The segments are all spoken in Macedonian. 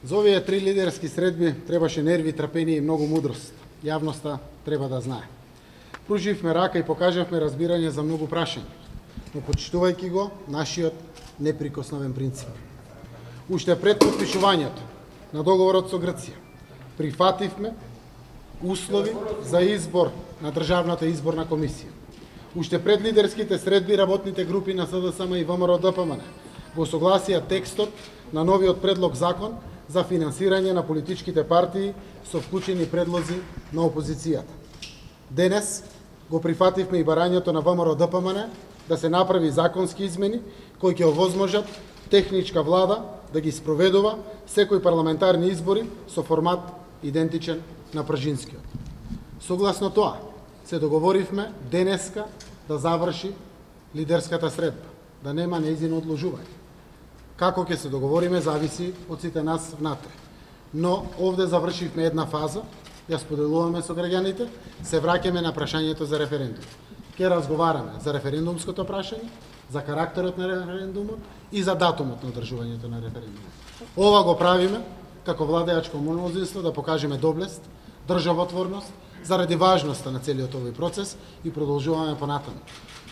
За овие 3 лидерски средби требаше нерви, трпение и многу мудрост. Јавноста треба да знае. Пруживме рака и покажавме разбирање за многу прашања, но почитувајќи го нашиот неприкосновен принцип. Уште пред подпишувањето на договорот со Грција, прифативме услови за избор на Државната изборна комисија. Уште пред лидерските средби, работните групи на СДСМ и ВМРО-ДПМН го согласија текстот на новиот предлог закон за финансирање на политичките партии со вклучени предлози на опозицијата. Денес го прифативме и барањето на ВМРО-ДПМН да се направи законски измени кои ќе овозможат техничка влада да ги спроведува секои парламентарни избори со формат идентичен на пржинскиот. Согласно тоа, се договоривме денеска да заврши лидерската средба, да нема нејзино одложување. Како ќе се договориме зависи од сите нас внатре. Но овде завршивме една фаза, ја споделуваме со граѓаните, се враќаме на прашањето за референдум. Ќе разговараме за референдумското прашање, за карактерот на референдумот и за датумот на одржувањето на референдумот. Ова го правиме како владеачко мнозинство да покажеме доблест, државотворност, заради важноста на целиот овој процес и продолжуваме понатаму.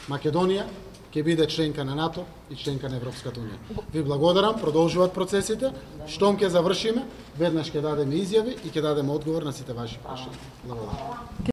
Македонија ќе биде членка на НАТО и членка на Европската унија. Ви благодарам, продолжуваат процесите. Штом ќе завршиме, веднаш ќе дадеме изјави и ќе дадеме одговор на сите ваши прашања. Благодарам.